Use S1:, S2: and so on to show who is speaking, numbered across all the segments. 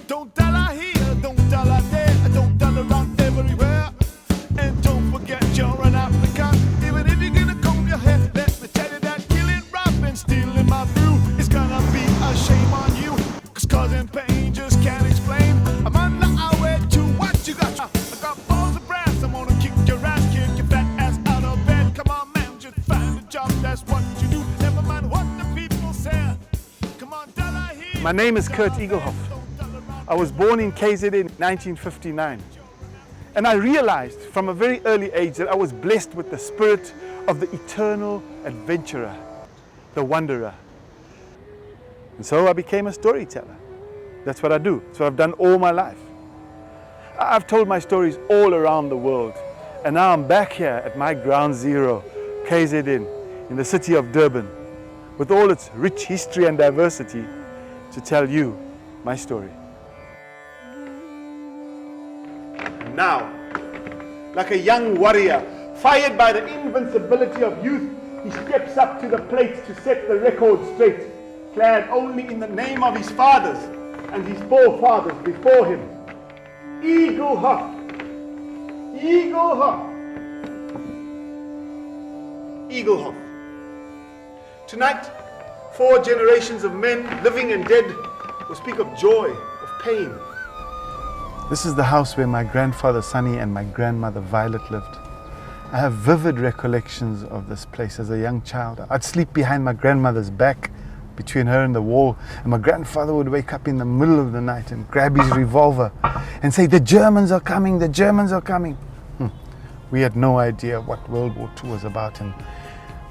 S1: Don't tell her here, don't tell her there, don't tell her around everywhere. And don't forget you're an African. Even if you're gonna comb your hair, let me tell you that killing, robbing, stealing my brew is gonna be a shame on you. Cause causing pain just can't explain. I'm on the highway to what you got. I got balls of brass, I'm gonna kick your ass, kick your fat ass out of bed. Come on, man, just find a job, that's what you do. Never mind what the people say. Come on, tell her here.
S2: My name is Egelhof. I was born in KZN in 1959. And I realized from a very early age that I was blessed with the spirit of the eternal adventurer, the wanderer. And so I became a storyteller. That's what I do. That's what I've done all my life. I've told my stories all around the world. And now I'm back here at my ground zero, KZN, in the city of Durban, with all its rich history and diversity, to tell you my story. Now, like a young warrior, fired by the invincibility of youth, he steps up to the plate to set the record straight, clad only in the name of his fathers and his forefathers before him. Egelhof. Egelhof. Egelhof. Tonight, 4 generations of men, living and dead, will speak of joy, of pain. This is the house where my grandfather Sonny and my grandmother Violet lived. I have vivid recollections of this place as a young child. I'd sleep behind my grandmother's back, between her and the wall, and my grandfather would wake up in the middle of the night and grab his revolver and say, "The Germans are coming, the Germans are coming." We had no idea what World War II was about, and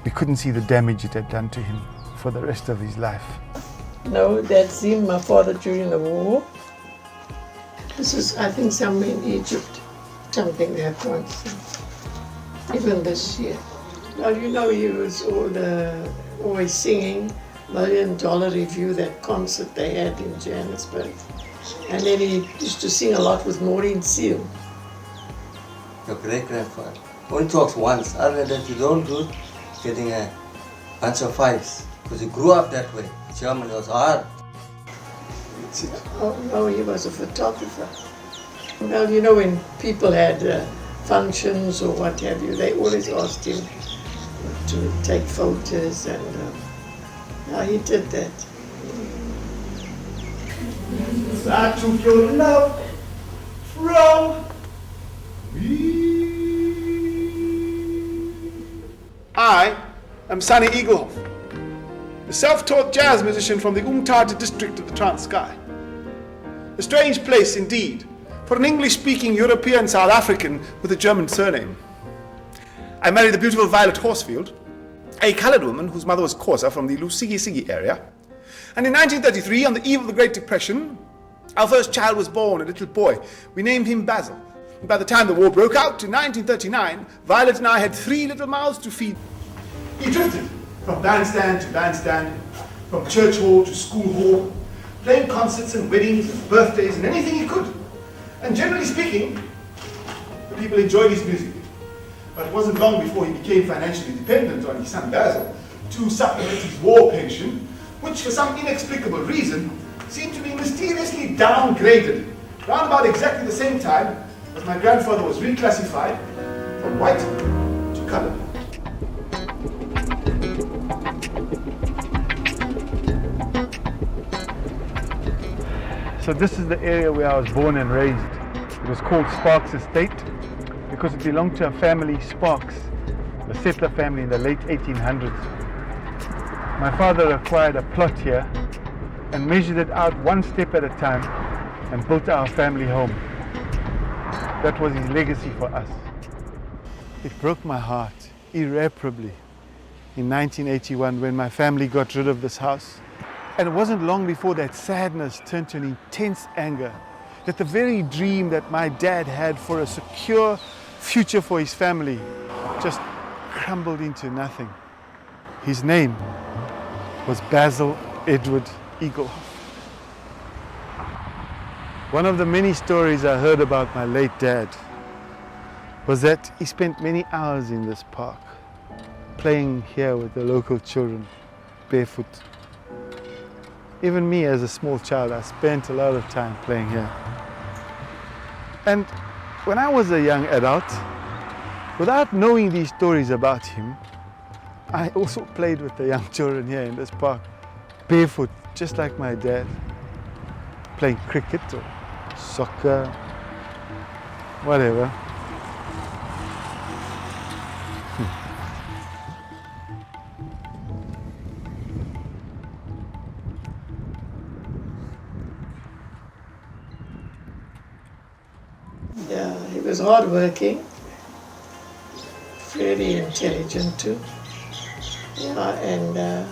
S2: we couldn't see the damage it had done to him for the rest of his life.
S3: No, Dad seen my father during the war. This is, I think, somewhere in Egypt, something there once, even this year. Well, you know, he was always singing $1 Million Review, that concert they had in Johannesburg. And then he used to sing a lot with Maureen Seal.
S4: Your great-grandfather only talks once. Other than that, he's all good, getting a bunch of fives. Because he grew up that way. German was hard.
S3: Oh, no, he was a photographer. Well, you know, when people had functions or what have you, they always asked him to take photos, and he did that.
S1: I took your love from me. I am Sonny Egelhof, a self-taught jazz musician from the Umtata district of the Transkei. A strange place indeed for an English-speaking European South African with a German surname. I married the beautiful Violet Horsfield, a coloured woman whose mother was Xhosa from the Lusigi area. And in 1933, on the eve of the Great Depression, our first child was born, a little boy. We named him Basil. And by the time the war broke out in 1939, Violet and I had 3 little mouths to feed. He drifted from bandstand to bandstand, from church hall to school hall, playing concerts and weddings and birthdays and anything he could. And generally speaking, the people enjoyed his music. But it wasn't long before he became financially dependent on his son Basil to supplement his war pension, which for some inexplicable reason seemed to be mysteriously downgraded round about exactly the same time as my grandfather was reclassified from white to colored.
S2: So this is the area where I was born and raised. It was called Sparks Estate because it belonged to a family, Sparks, the settler family in the late 1800s. My father acquired a plot here and measured it out one step at a time and built our family home. That was his legacy for us. It broke my heart irreparably in 1981 when my family got rid of this house. And it wasn't long before that sadness turned to an intense anger, that the very dream that my dad had for a secure future for his family just crumbled into nothing. His name was Basil Edward Egelhof. One of the many stories I heard about my late dad was that he spent many hours in this park, playing here with the local children, barefoot. Even me as a small child, I spent a lot of time playing here. And when I was a young adult, without knowing these stories about him, I also played with the young children here in this park, barefoot, just like my dad, playing cricket or soccer, whatever.
S3: Yeah, he was hardworking, very intelligent too. Yeah, and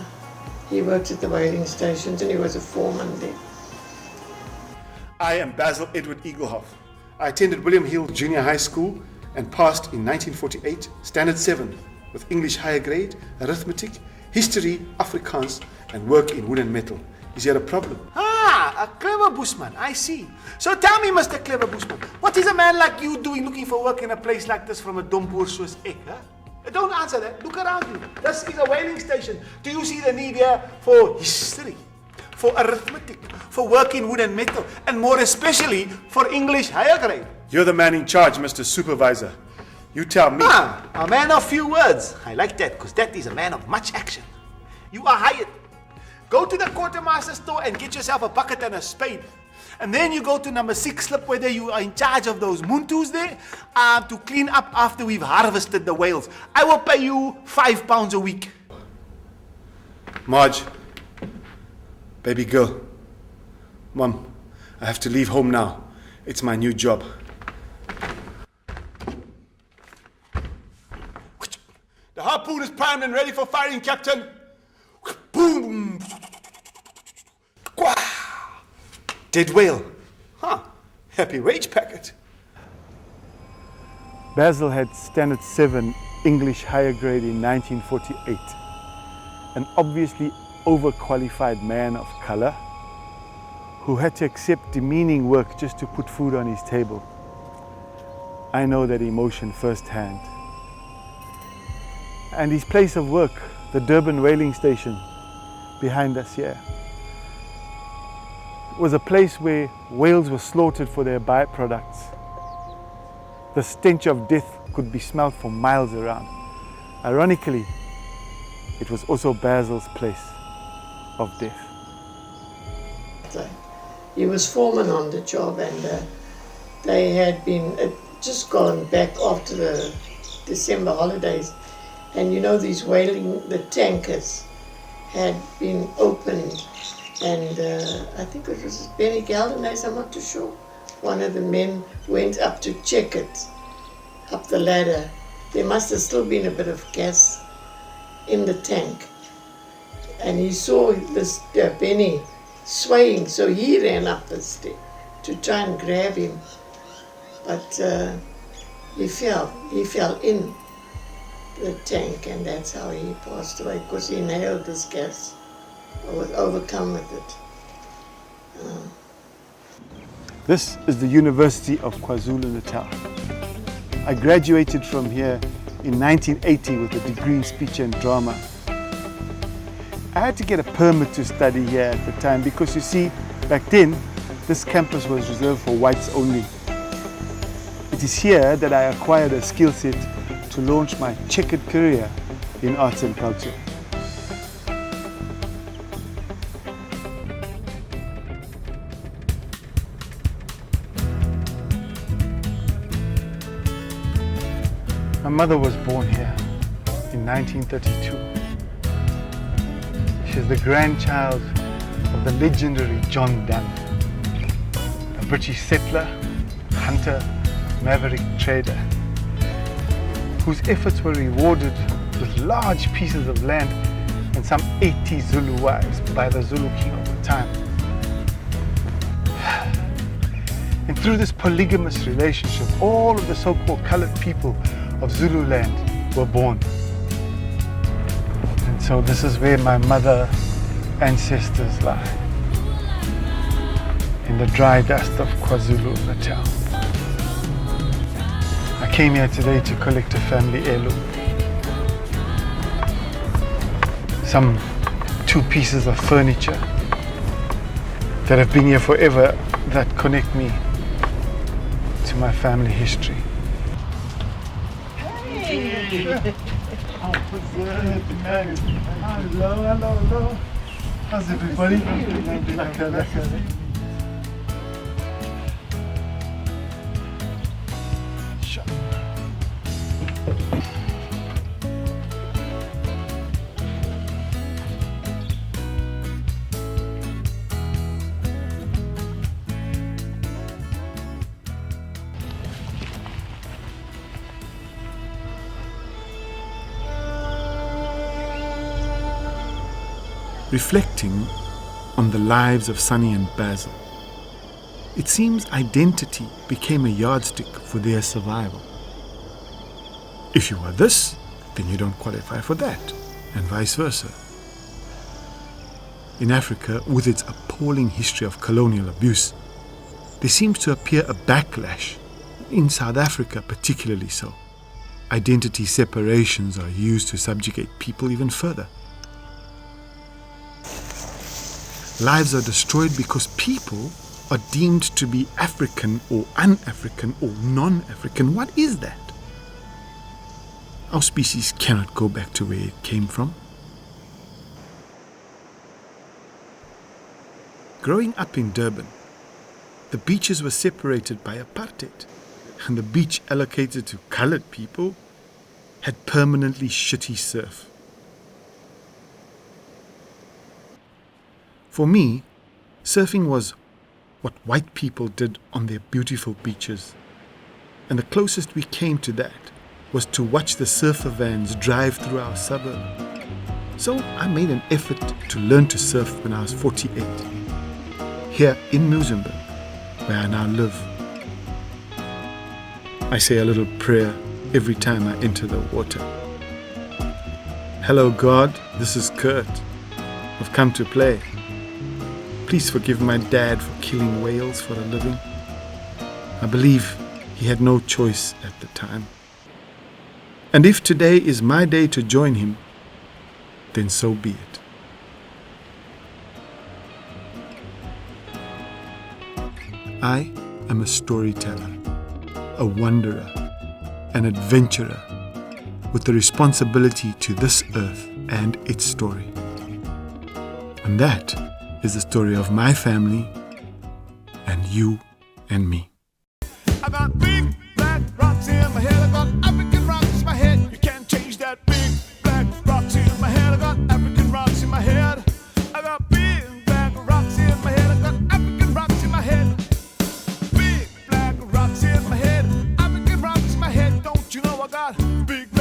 S3: he worked at the whaling stations and he was a foreman there.
S1: I am Basil Edward Egelhof. I attended William Hill Junior High School and passed in 1948 Standard 7 with English higher grade, arithmetic, history, Afrikaans and work in wood and metal. Is there a problem?
S5: Ah, a clever bushman, I see. So tell me, Mr. Clever Bushman, what is a man like you doing looking for work in a place like this from a domboer soos ek, huh? Don't answer that. Look around you. This is a whaling station. Do you see the need here for history, for arithmetic, for work in wood and metal, and more especially for English higher grade?
S1: You're the man in charge, Mr. Supervisor. You tell me.
S5: Ah, a man of few words. I like that because that is a man of much action. You are hired. Go to the quartermaster store and get yourself a bucket and a spade. And then you go to number 6 slip whether you are in charge of those muntus there to clean up after we've harvested the whales. I will pay you £5 a week.
S1: Marge, baby girl, Mom, I have to leave home now. It's my new job.
S5: The harpoon is primed and ready for firing, Captain. Boom! Quah!
S1: Dead whale.
S5: Huh. Happy wage packet.
S2: Basil had Standard 7 English higher grade in 1948. An obviously overqualified man of color who had to accept demeaning work just to put food on his table. I know that emotion firsthand. And his place of work, the Durban whaling station behind us here, was a place where whales were slaughtered for their byproducts. The stench of death could be smelled for miles around. Ironically, it was also Basil's place of death.
S3: So he was foreman on the job, and they had been just gone back after the December holidays. And you know, these whaling, the tankers had been opened, and I think it was Benny Galdenays, I'm not too sure. One of the men went up to check it, up the ladder. There must have still been a bit of gas in the tank. And he saw this Benny swaying, so he ran up the stair to try and grab him. But he fell in the tank, and that's how he passed away, because he inhaled this gas or was overcome with it.
S2: This is the University of KwaZulu-Natal. I graduated from here in 1980 with a degree in speech and drama. I had to get a permit to study here at the time because, you see, back then this campus was reserved for whites only. It is here that I acquired a skill set to launch my checkered career in arts and culture. My mother was born here in 1932. She is the grandchild of the legendary John Donne, a British settler, hunter, maverick trader, whose efforts were rewarded with large pieces of land and some 80 Zulu wives by the Zulu king of the time. And through this polygamous relationship, all of the so-called colored people of Zululand were born. And so this is where my mother's ancestors lie, in the dry dust of KwaZulu-Natal. I came here today to collect a family heirloom. Some 2 pieces of furniture that have been here forever that connect me to my family history. Hello. How's everybody?
S1: Reflecting on the lives of Sunny and Basil, it seems identity became a yardstick for their survival. If you are this, then you don't qualify for that, and vice versa. In Africa, with its appalling history of colonial abuse, there seems to appear a backlash, in South Africa particularly so. Identity separations are used to subjugate people even further. Lives are destroyed because people are deemed to be African or un-African or non-African. What is that? Our species cannot go back to where it came from. Growing up in Durban, the beaches were separated by apartheid, and the beach allocated to colored people had permanently shitty surf. For me, surfing was what white people did on their beautiful beaches. And the closest we came to that was to watch the surfer vans drive through our suburb. So I made an effort to learn to surf when I was 48, here in Muizenberg, where I now live. I say a little prayer every time I enter the water. Hello God, this is Kurt. I've come to play. Please forgive my dad for killing whales for a living. I believe he had no choice at the time. And if today is my day to join him, then so be it. I am a storyteller, a wanderer, an adventurer, with the responsibility to this earth and its story. And that is the story of my family and you and me.
S6: I got big black rocks in my head. I got African rocks in my head. You can't change that. Big black rocks in my head. I got African rocks in my head. I got big black rocks in my head. I got African rocks in my head. Big black rocks in my head. African rocks in my head. Don't you know I got big